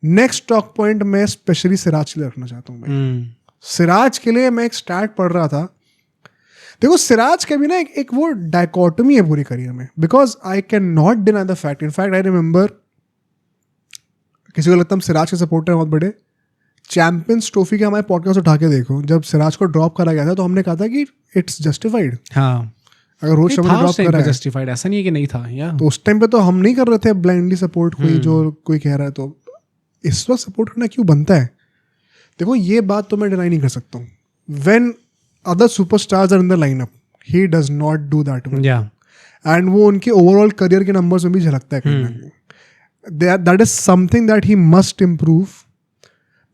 Next talk point मैं specially Siraj के लिए रखना चाहता हूँ भाई। सिराज के लिए मैं एक स्टैट पढ़ रहा था। देखो सिराज के भी ना एक वो डायकोटमी है पूरी करियर में, because I can not deny the fact, in fact I remember, किसी को लगता है हम सिराज के सपोर्टर हैं बहुत बड़े, चैंपियंस ट्रॉफी के हमारे पॉडकास्ट उठा के देखो, जब सिराज को ड्रॉप करा गया था तो हमने कहा था कि इट्स जस्टिफाइड। हाँ, अगर रोहित शर्मा ने ड्रॉप करा है जस्टिफाइड, ऐसा नहीं है कि नहीं था या तो उस टाइम पे तो हम नहीं कर रहे थे ब्लाइंडली सपोर्ट कोई जो कोई कह रहा है, तो इस वक्त सपोर्ट करना क्यों बनता है? देखो ये बात तो मैं डिनाई नहीं कर सकता हूँ, when other superstars are in the lineup he does not do that and वो उनके ओवरऑल करियर के नंबर्स में भी झलकता है कहीं ना कहीं। That is something that he must improve,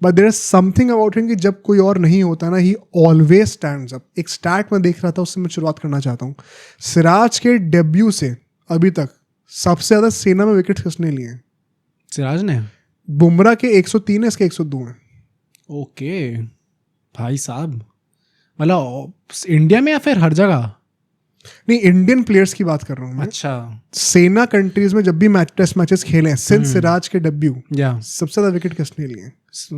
but there is something about him कि जब कोई और नहीं होता ना, ही ऑलवेज स्टैंड्स अप। एक स्टैट में देख रहा था, उससे मैं शुरुआत करना चाहता हूँ। सिराज के डेब्यू से अभी तक सबसे ज़्यादा सेना में विकेट किसने लिए हैं? सिराज ने। बुमराह के 103 है, इसके 102 हैं। ओके भाई साहब, मतलब इंडिया में या फिर हर जगह? नहीं, इंडियन प्लेयर्स की बात कर रहा हूँ मैं। अच्छा, सेना कंट्रीज में जब भी टेस्ट मैचेस खेले हैं सिंस सिराज के डेब्यू, सबसे ज्यादा विकेट किसने लिए हैं?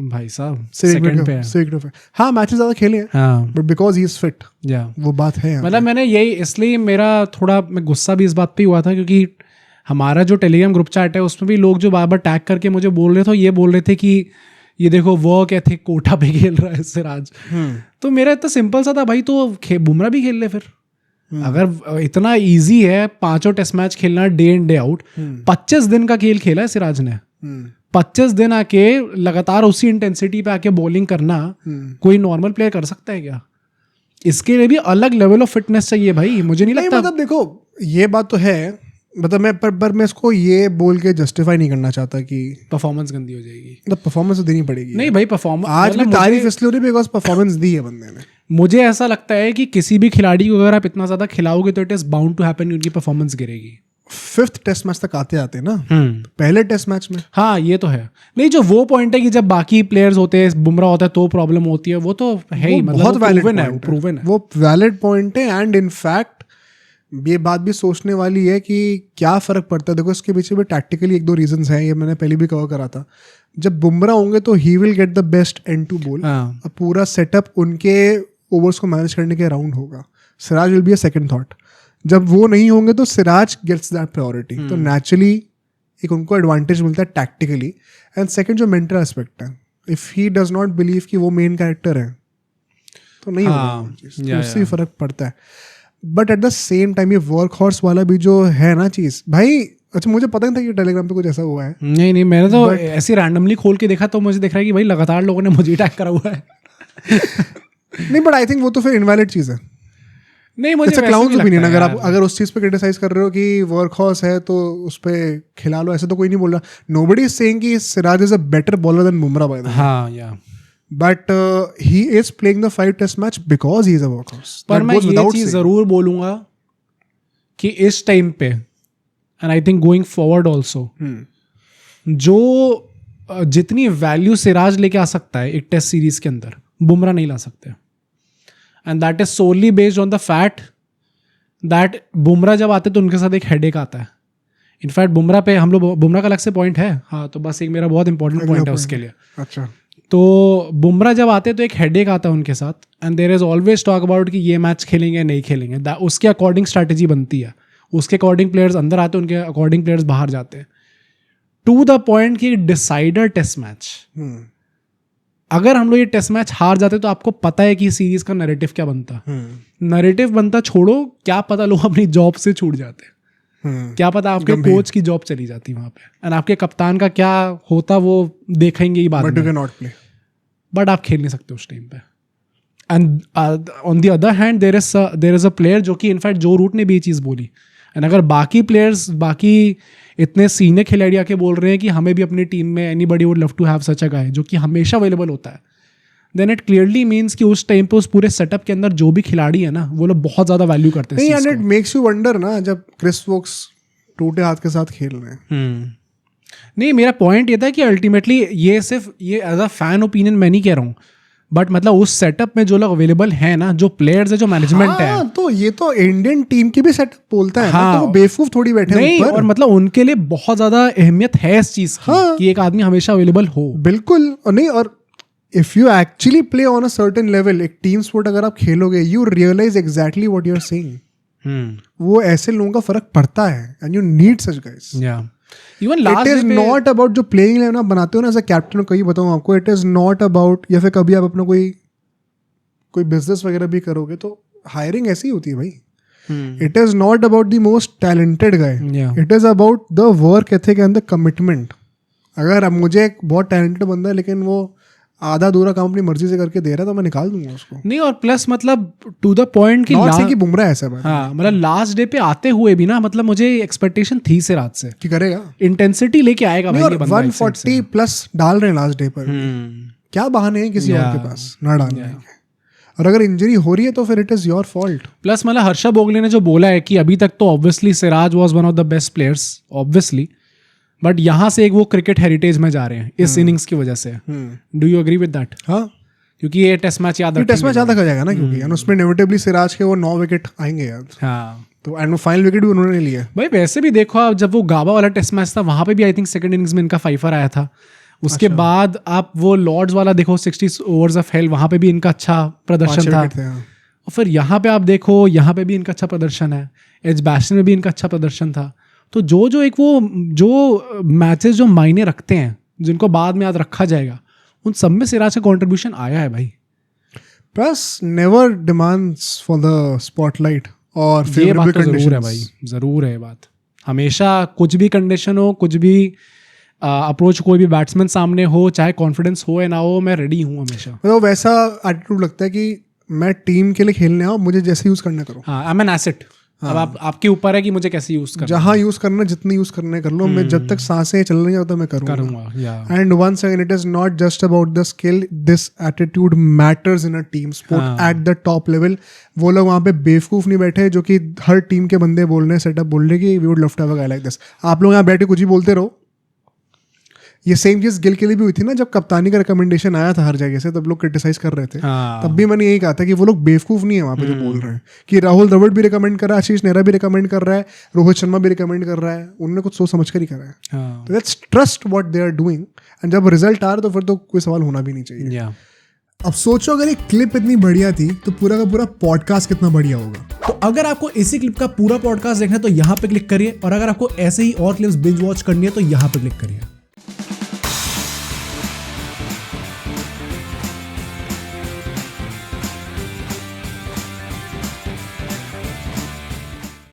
भाई साहब सेकंड पे। हाँ, मैचेस ज्यादा खेले हैं, but because he is fit, वो बात है। मतलब मैंने यही, इसलिए मेरा थोड़ा मैं गुस्सा भी इस बात पे हुआ था, क्योंकि हमारा जो टेलीग्राम ग्रुप चैट है उसमें भी लोग जो बार बार टैग करके मुझे बोल रहे थे, ये बोल रहे थे कि ये देखो वर्क एथिक कोटा पे खेल रहा है सिराज। तो मेरा इतना सिंपल सा था भाई, तो बुमराह भी खेल ले फिर। अगर इतना इजी है 5 टेस्ट मैच खेलना डे इन डे आउट, 25 दिन का खेल खेला है सिराज ने, 25 दिन आके लगातार उसी इंटेंसिटी पे आके बॉलिंग करना कोई नॉर्मल प्लेयर कर सकता है क्या? इसके लिए भी अलग लेवल ऑफ फिटनेस चाहिए भाई, मुझे नहीं लगता। मतलब देखो ये बात तो है, मतलब मैं पर मैं इसको ये बोल के जस्टिफाई नहीं करना चाहता कि परफॉर्मेंस गंदी हो जाएगी। मतलब परफॉर्मेंस तो देनी पड़ेगी। नहीं भाई, परफॉर्मेंस आज भी तारीफ इसलिए हो रही है बिकॉज परफॉर्मेंस दी है बंदे ने। मुझे ऐसा लगता है कि किसी भी खिलाड़ी को अगर आप इतना ज्यादा खिलाओगे तो it is bound to happen, उनकी परफॉर्मेंस गिरेगी। 5th टेस्ट मैच तक आते आते ना, पहले टेस्ट मैच में। हाँ ये तो है। नहीं, जो वो पॉइंट है कि जब बाकी प्लेयर्स होते हैं, बुमराह होता है तो प्रॉब्लम होती है, वो तो है ही, मतलब बहुत प्रूवन है, वो प्रूवन है, वो वैलिड पॉइंट है। एंड इनफैक्ट ये बात भी सोचने वाली है कि क्या फ़र्क पड़ता है। देखो इसके पीछे भी टैक्टिकली 1-2 रीजंस हैं, ये मैंने पहले भी कवर करा था। जब बुमराह होंगे तो he will get the best and to ball, अब पूरा सेटअप उनके ओवर्स को मैनेज करने के अराउंड होगा। Siraj will be a second thought. जब वो नहीं होंगे तो सिराज गेट्स दैट प्रायोरिटी, तो नेचुरली एक उनको एडवांटेज मिलता है टैक्टिकली। एंड सेकंड जो मेंटल एस्पेक्ट है, if he does not believe कि वो मेन कैरेक्टर है तो नहीं होगा, उससे ही फर्क पड़ता है। But at the same time ये वर्क हॉर्स वाला भी जो है ना चीज़ भाई, अच्छा मुझे पता नहीं था कि टेलीग्राम पे कुछ ऐसा हुआ है। नहीं, मैंने तो ऐसे रैंडमली खोल के देखा तो मुझे दिख रहा है कि भाई लगातार लोगों ने मुझे टैग करा हुआ है। नहीं, बट आई थिंक वो तो फिर इनवैलिड चीज़ है। नहीं, मुझे क्लाउन्स ओपिनियन, अगर उस चीज़ पे क्रिटिसाइज कर रहे हो कि वर्क हॉर्स है तो उस पर खिला लो, ऐसे तो कोई नहीं बोल रहा। नोबडी इज सेइंग कि Siraj is a better bowler than Bumrah by the way. हाँ या but he is playing the 5 test match because he is a workhorse. पर मैं ये चीज़ ज़रूर बोलूँगा कि इस टाइम पे, and I think going forward also, जो जितनी वैल्यू सिराज लेके आ सकता है एक टेस्ट सीरीज के अंदर, बुमराह नहीं ला सकते। And that is solely based on the fact that Bumrah जब आते तो उनके साथ एक हेडेक आता है। इनफैक्ट बुमराह पे हम लोग, बुमराह का अलग से पॉइंट है, हाँ, तो बस एक मेरा बहुत इंपॉर्टेंट पॉइंट है उसके लिए। अच्छा, तो बुमराह जब आते तो एक हेडेक आता है उनके साथ, and there is always talk about कि ये मैच खेलेंगे नहीं खेलेंगे, उसके अकॉर्डिंग स्ट्रैटेजी बनती है, उसके अकॉर्डिंग प्लेयर्स अंदर आते हैं, उनके अकॉर्डिंग प्लेयर्स बाहर जाते हैं, टू द पॉइंट कि डिसाइडर टेस्ट मैच, अगर हम लोग ये टेस्ट मैच हार जाते तो आपको पता है कि सीरीज का नैरेटिव क्या बनता। नैरेटिव बनता छोड़ो, क्या पता लोग अपनी जॉब से छूट जाते, क्या पता आपके कोच की जॉब चली जाती वहां पे, एंड आपके कप्तान का क्या होता वो देखेंगे ही बाद में। बट आप खेल नहीं सकते उस टाइम पे। And on the other hand there is a player जो कि इनफैक्ट जो रूट ने भी ये चीज़ बोली, एंड अगर बाकी प्लेयर्स, बाकी इतने सीनियर खिलाड़ी आके बोल रहे हैं कि हमें भी अपनी टीम में anybody would love to have such a guy जो कि हमेशा अवेलेबल होता है, देन इट क्लियरली मीन्स कि उस टाइम पे उस पूरे सेटअप के अंदर जो भी खिलाड़ी है ना, वो लोग बहुत ज़्यादा वैल्यू करते हैं। And it makes you wonder ना, जब क्रिस वोक्स टूटे हाथ के साथ खेल रहे हैं। नहीं, मेरा पॉइंट ये था कि अल्टीमेटली ये सिर्फ ये एज अ फैन ओपिनियन मैं नहीं कह रहा हूँ, बट मतलब उस सेटअप में जो लोग अवेलेबल है ना, जो प्लेयर्स है, जो मैनेजमेंट है, हाँ, तो ये तो इंडियन टीम की भी सेटअप बोलता है हाँ, ना, तो वो बेवकूफ थोड़ी बैठे नहीं, ऊपर। और मतलब उनके लिए बहुत ज्यादा अहमियत है इस चीज की, हाँ, कि एक आदमी हमेशा अवेलेबल हो। बिल्कुल। और नहीं, और if you actually play on a certain level, एक टीम स्पोर्ट अगर आप खेलोगे, you realise exactly what you are saying. वो ऐसे लोगों का फर्क पड़ता है, and you need such guys. Even it last is not about जो प्लेइंग इलेवन आप बनाते हो ना एज अ कैप्टन, कहीं बताऊं आपको, इट इज नॉट अबाउट, या फिर कभी आप अपना कोई बिजनेस वगैरह भी करोगे तो हायरिंग ऐसी ही होती है भाई। It is not about the most talented guy, it is about the work ethic and the commitment. अगर अब मुझे एक बहुत टैलेंटेड बंदा है लेकिन वो आधा दूरा काम अपनी मर्जी से करके दे रहा है, तो मैं निकाल दूंगा उसको। नहीं, और प्लस मतलब टू द पॉइंट कि बुमराह ऐसा बात, हाँ, मतलब लास्ट डे पे आते हुए भी ना, मतलब मुझे एक्सपेक्टेशन थी से रात से कि करेगा, इंटेंसिटी लेके आएगा भाई ये बंदा। 140 प्लस डाल रहे हैं लास्ट डे पर। क्या बहाने हैं किसी और के पास ना डालने के? और अगर इंजरी हो रही है तो फिर it is your fault. Plus मतलब हर्षा बोगले ने जो बोला है कि अभी तक तो obviously Siraj was one of the best players obviously, but यहाँ से एक वो क्रिकेट हेरिटेज में जा रहे हैं इस इनिंग्स की वजह से। Do you agree with that? हाँ, क्योंकि ये टेस्ट मैच याद टेस्ट मैच याद रखा जाएगा ना, क्योंकि उसमें इनविटेबली सिराज के वो 9 विकेट आएंगे यार। हाँ, तो एंड फाइनल विकेट भी उन्होंने लिया भाई। वैसे भी देखो आप, जब वो गाबा वाला टेस्ट मैच था वहां पे भी आई थिंक सेकंड इनिंग्स में इनका फाइफर आया था। उसके बाद आप वो लॉर्ड्स वाला देखो 60 ओवर्स ऑफ हेल, वहां पे भी इनका अच्छा प्रदर्शन था। और फिर यहाँ पे आप देखो, यहाँ पे भी इनका अच्छा प्रदर्शन है, एजबैस्टन में भी इनका अच्छा प्रदर्शन था। तो जो एक वो जो मैचेस जो मायने रखते हैं, जिनको बाद में याद रखा जाएगा, उन सब में सिराज का कॉन्ट्रीब्यूशन आया है भाई। Plus never demands for the spotlight और ये बात तो जरूर है भाई, जरूर है ये बात। हमेशा कुछ भी कंडीशन हो, कुछ भी अप्रोच कोई भी बैट्समैन सामने हो, चाहे कॉन्फिडेंस हो या ना हो, मैं रेडी हूँ हमेशा। मतलब वैसा एटीट्यूड लगता है कि मैं टीम के लिए खेलने आऊँ, मुझे जैसे यूज करना करो। हाँ, आई एम एन एसेट। अब आपके ऊपर है कि मुझे कैसे यूज करना, जहाँ यूज करना, जितनी यूज करने कर लो। मैं जब तक सांसें चल रही हैं तो मैं करूँगा। And once again, it is not just about the skill, this attitude matters in a team sport at the top level. वो लोग वहाँ पे बेवकूफ नहीं बैठे जो कि हर टीम के बंदे बोल रहे हैं, सेटअप बोल रहे हैं कि we would love to have a guy like this. आप लोग यहाँ बैठे कुछ ही बोलते रहो। ये सेम चीज गिल के लिए भी हुई थी ना, जब कप्तानी का रिकमेंडेशन आया था हर जगह से, तब लोग क्रिटिसाइज कर रहे थे। तब भी मैंने यही कहा था कि वो लोग बेवकूफ नहीं है वहाँ पे जो बोल रहे हैं, कि राहुल द्रविड़ भी रिकमेंड कर रहा है, आशीष नेहरा भी रिकमेंड कर रहा है, रोहित शर्मा भी रिकमेंड कर रहा है, उन्होंने कुछ सोच समझ कर ही करा है। तो let's trust what they are doing, and जब रिजल्ट आ रहा तो फिर तो कोई सवाल होना भी नहीं चाहिए। अब सोचो अगर ये क्लिप इतनी बढ़िया थी तो पूरा का पूरा पॉडकास्ट कितना बढ़िया होगा। तो अगर आपको इसी क्लिप का पूरा पॉडकास्ट देखना है तो यहाँ पे क्लिक करिए, और अगर आपको ऐसे ही और क्लिप्स बिंज वॉच करनी है तो यहाँ पे क्लिक करिए।